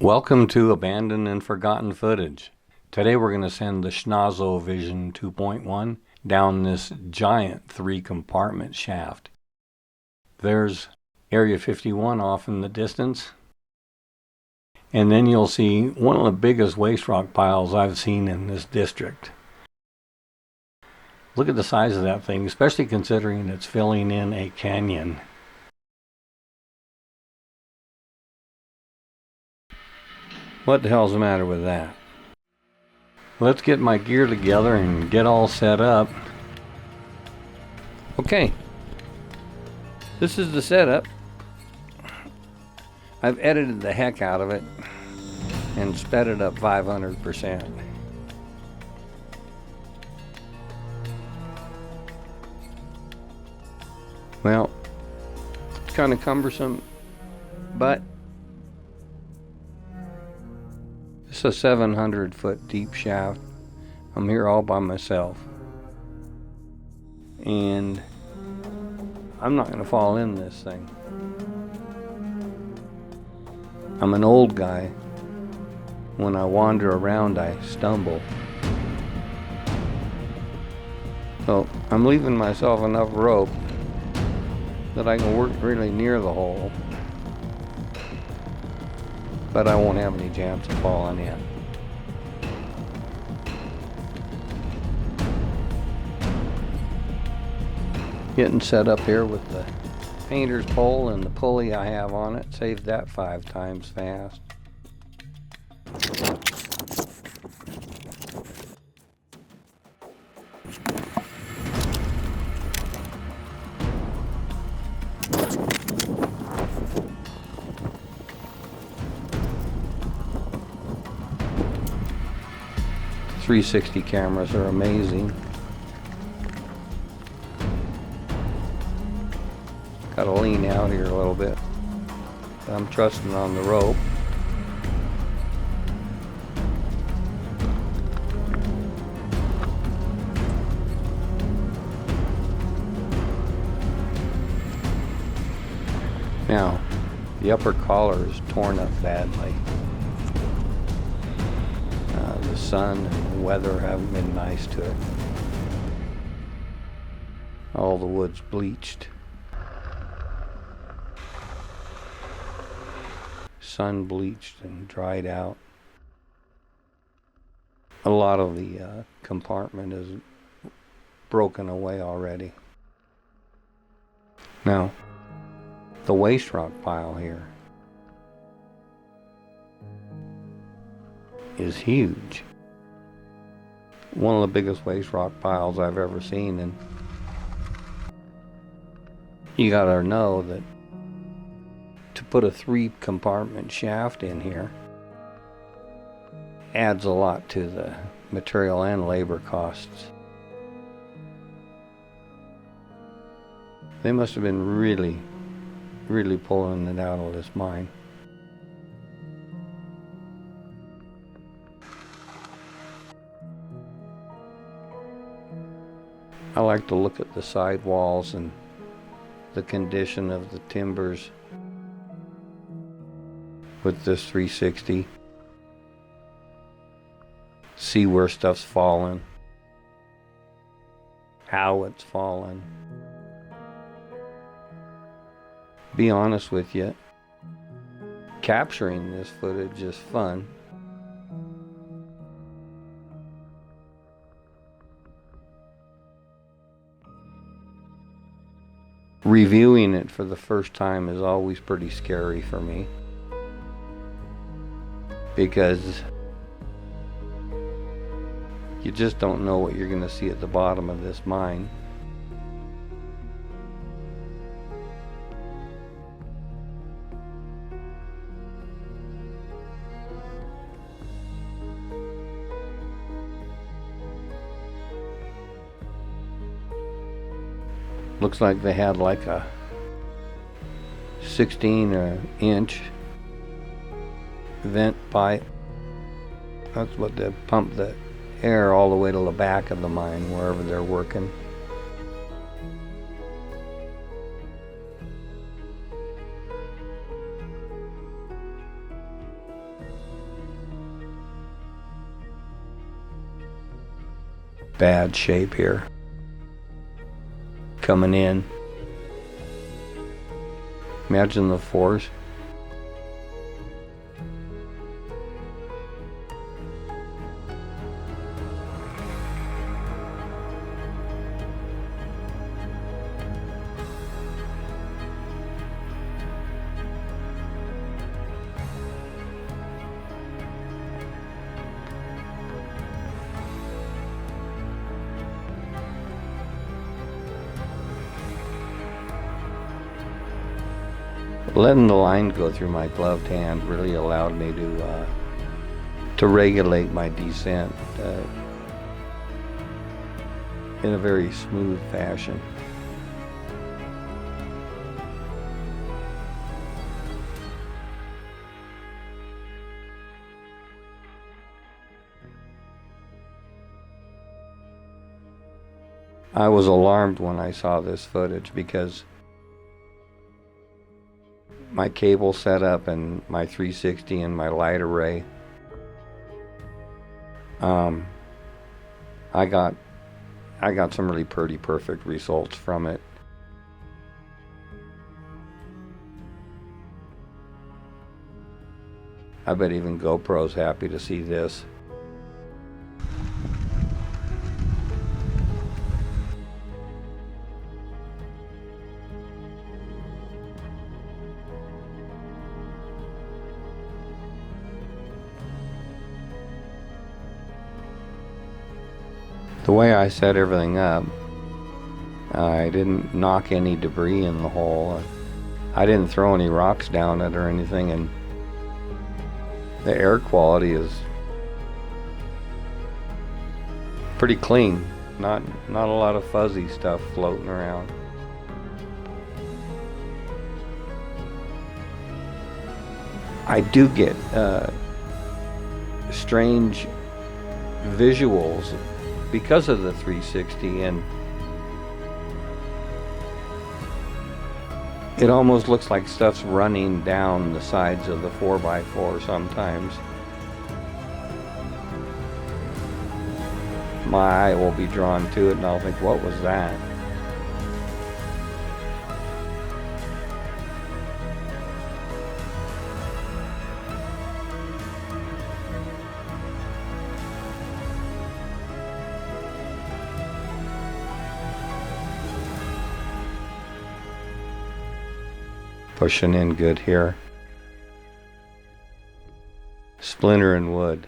Welcome to Abandoned and Forgotten Footage. Today we're going to send the Schnozo Vision 2.1 down this giant 3-compartment shaft. There's Area 51 off in the distance. And then you'll see one of the biggest waste rock piles I've seen in this district. Look at the size of that thing, especially considering it's filling in a canyon. What the hell's the matter with that? Let's get my gear together and get all set up. Okay, this is the setup. I've edited the heck out of it and sped it up 500%. Well, it's kind of cumbersome, but it's a 700-foot deep shaft. I'm here all by myself. And I'm not going to fall in this thing. I'm an old guy. When I wander around, I stumble. So I'm leaving myself enough rope that I can work really near the hole, but I won't have any chance of falling in. Getting set up here with the painter's pole and the pulley I have on it. Saved that 5 times fast. .360 cameras are amazing. Gotta lean out here a little bit. I'm trusting on the rope. Now, the upper collar is torn up badly. The sun and the weather haven't been nice to it. All the wood's bleached. Sun bleached and dried out. A lot of the compartment is broken away already. Now, the waste rock pile here is huge. One of the biggest waste rock piles I've ever seen, and you gotta know that to put a 3-compartment shaft in here adds a lot to the material and labor costs. They must have been really pulling it out of this mine. I like to look at the side walls and the condition of the timbers with this 360. See where stuff's fallen, how it's fallen. Be honest with you, capturing this footage is fun. Reviewing it for the first time is always pretty scary for me, because you just don't know what you're going to see at the bottom of this mine. Looks like they had like a 16-inch vent pipe. That's what they pump the air all the way to the back of the mine wherever they're working. bad shape here. Coming in. Imagine the force. Letting the line go through my gloved hand really allowed me to regulate my descent in a very smooth fashion. I was alarmed when I saw this footage because my cable setup and my 360 and my light array, I got some really pretty perfect results from it. I bet even GoPro's happy to see this. The way I set everything up, I didn't knock any debris in the hole. I didn't throw any rocks down it or anything, and the air quality is pretty clean. Not a lot of fuzzy stuff floating around. I do get strange visuals because of the 360, and it almost looks like stuff's running down the sides of the 4x4 sometimes. My eye will be drawn to it and I'll think, what was that? Pushing in good here. Splinter and wood.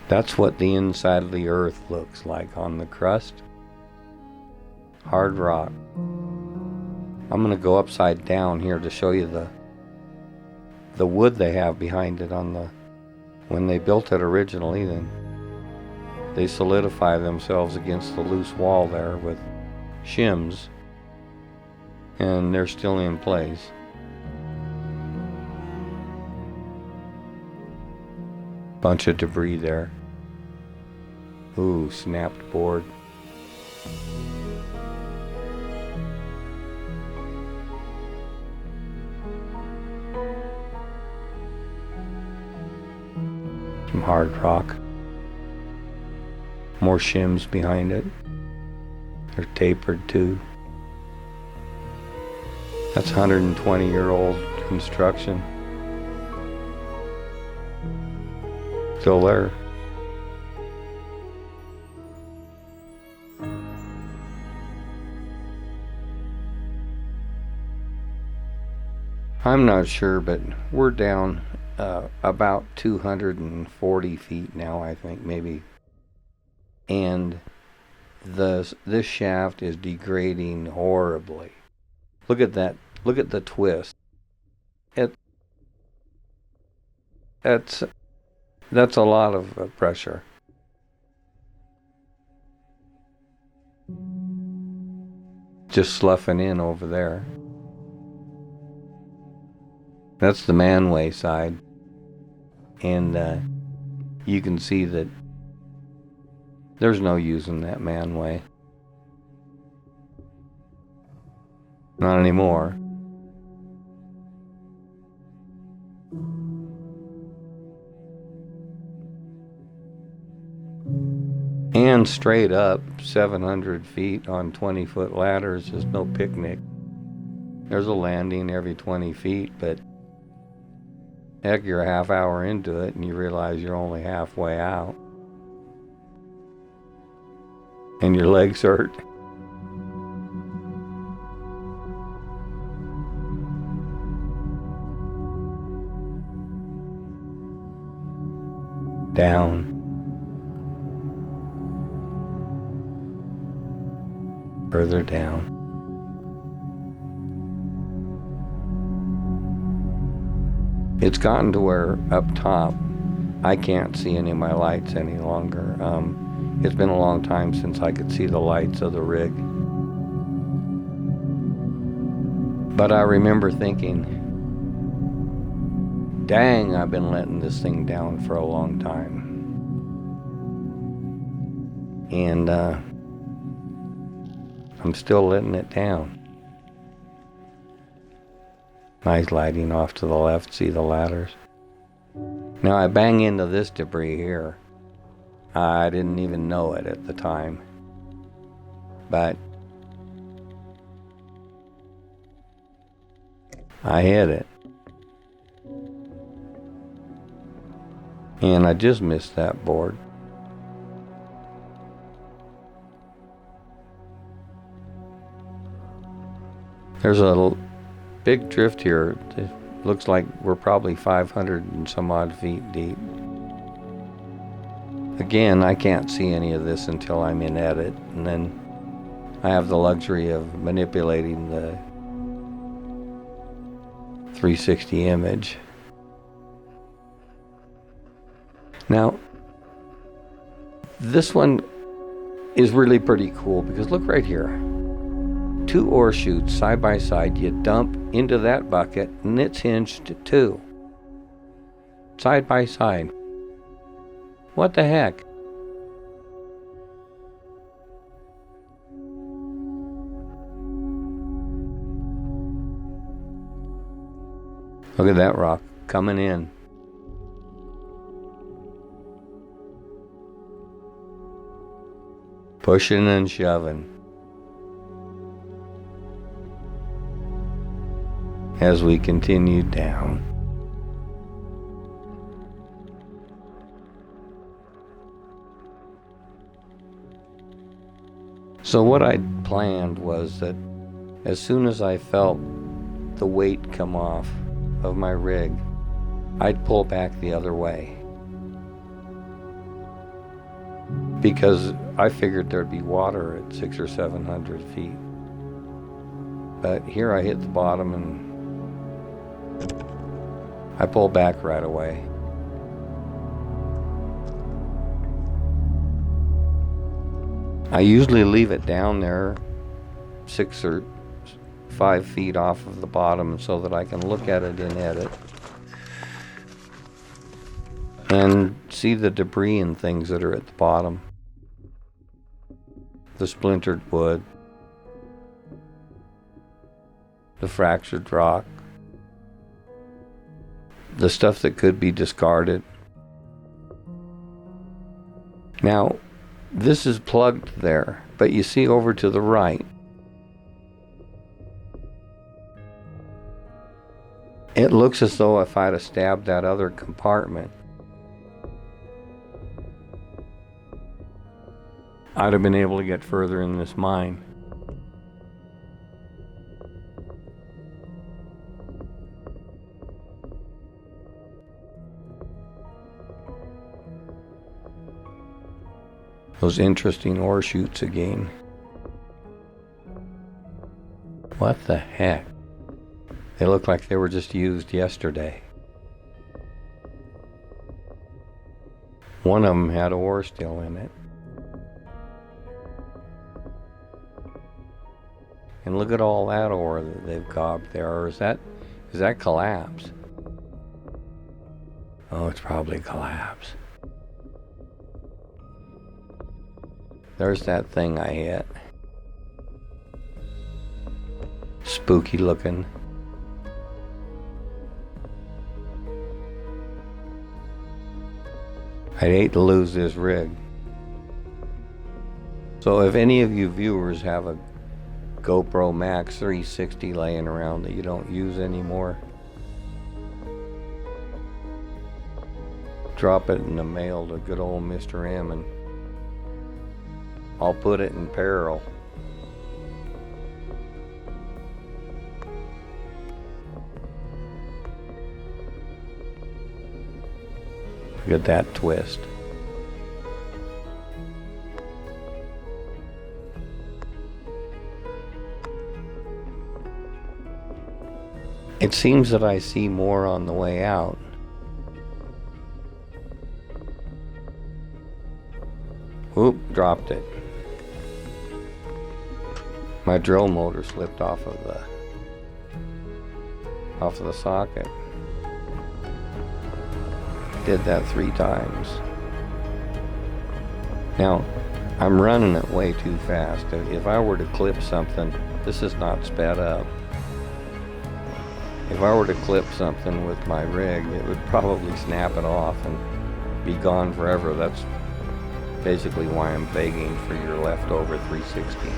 That's what the inside of the earth looks like on the crust. Hard rock. I'm going to go upside down here to show you the wood they have behind it on the, when they built it originally, then they solidify themselves against the loose wall there with shims, and they're still in place. Bunch of debris there. Ooh, snapped board. Some hard rock. More shims behind it. They're tapered too. That's 120-year-old construction. Still there. I'm not sure, but we're down about 240 feet now, I think, maybe. And this shaft is degrading horribly. Look at that. Look at the twist. That's a lot of pressure. Just sloughing in over there. That's the manway side. And you can see that there's no using that manway. Not anymore. Going straight up 700 feet on 20-foot ladders is no picnic. There's a landing every 20 feet, but heck, you're a half hour into it and you realize you're only halfway out. And your legs hurt. Down. Further down. It's gotten to where up top I can't see any of my lights any longer. It's been a long time since I could see the lights of the rig. But I remember thinking, dang, I've been letting this thing down for a long time. And I'm still letting it down. Nice lighting off to the left, see the ladders. Now I bang into this debris here. I didn't even know it at the time. But I hit it. And I just missed that board. There's a big drift here. It looks like we're probably 500 and some odd feet deep. Again, I can't see any of this until I'm in edit, and then I have the luxury of manipulating the 360 image. Now, this one is really pretty cool because look right here. 2 ore chutes side by side, you dump into that bucket and it's hinged too. Side by side. What the heck? Look at that rock coming in. Pushing and shoving. As we continue down. So what I planned was that as soon as I felt the weight come off of my rig, I'd pull back the other way. Because I figured there'd be water at 600 or 700 feet. But here I hit the bottom and I pull back right away. I usually leave it down there 6 or 5 feet off of the bottom so that I can look at it in edit and see the debris and things that are at the bottom. The splintered wood, the fractured rock, the stuff that could be discarded. Now, this is plugged there, but you see over to the right, it looks as though if I'd have stabbed that other compartment, I'd have been able to get further in this mine. Those interesting ore chutes again. What the heck? They look like they were just used yesterday. One of them had ore still in it. And look at all that ore that they've gobbed there. Or is that collapse? Oh, it's probably collapse. There's that thing I hit. Spooky looking. I'd hate to lose this rig. So if any of you viewers have a GoPro Max 360 laying around that you don't use anymore, drop it in the mail to good old Mr. M and I'll put it in peril. Look at that twist. It seems that I see more on the way out. Oop, dropped it. My drill motor slipped off of the socket. Did that 3 times. Now, I'm running it way too fast. If I were to clip something, this is not sped up. If I were to clip something with my rig, it would probably snap it off and be gone forever. That's basically why I'm begging for your leftover 360s.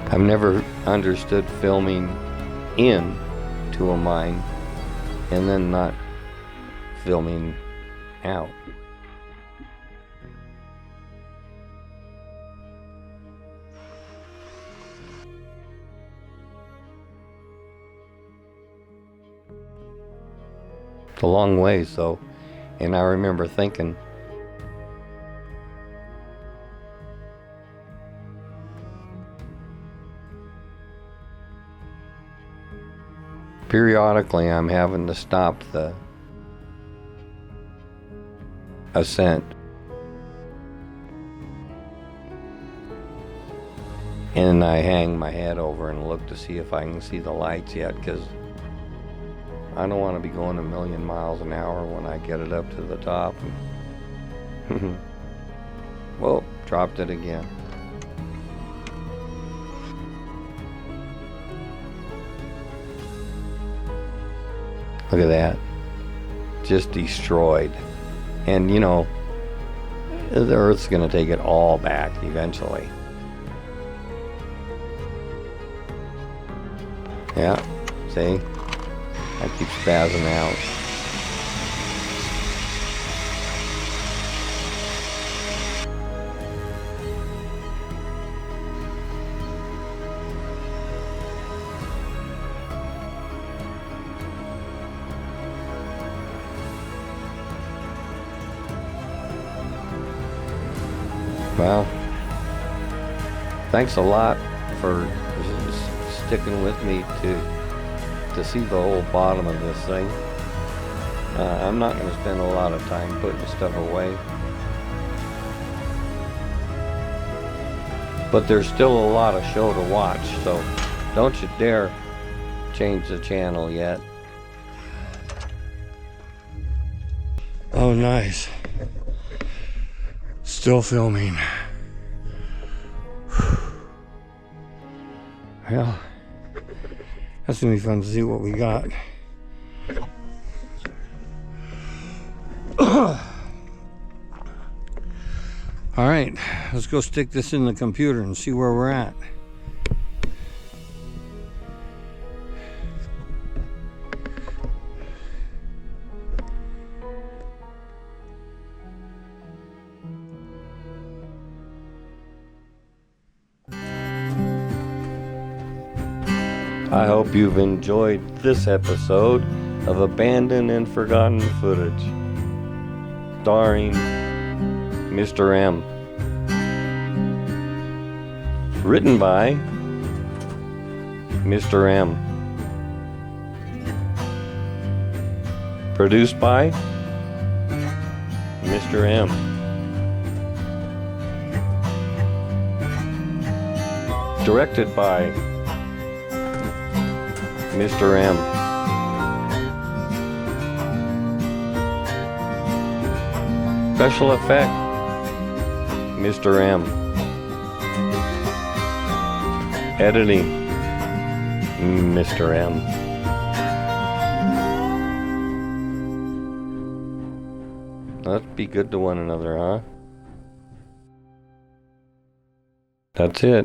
I've never understood filming in to a mine and then not filming out. It's a long ways though, and I remember thinking, periodically I'm having to stop the ascent and I hang my head over and look to see if I can see the lights yet, because I don't want to be going a million miles an hour when I get it up to the top. Whoa, dropped it again. Look at that. Just destroyed. And you know, the Earth's going to take it all back eventually. Yeah, see? I keep spazzing out. Well, thanks a lot for sticking with me to see the whole bottom of this thing. I'm not going to spend a lot of time putting stuff away, but there's still a lot of show to watch, so don't you dare change the channel yet. Oh, nice. Still filming. Well, that's gonna be fun to see what we got. All right, let's go stick this in the computer and see where we're at. I hope you've enjoyed this episode of Abandoned and Forgotten Footage, starring Mr. M. Written by Mr. M. Produced by Mr. M. Directed by Mr. M. Special effect, Mr. M. Editing, Mr. M. Let's be good to one another, huh? That's it.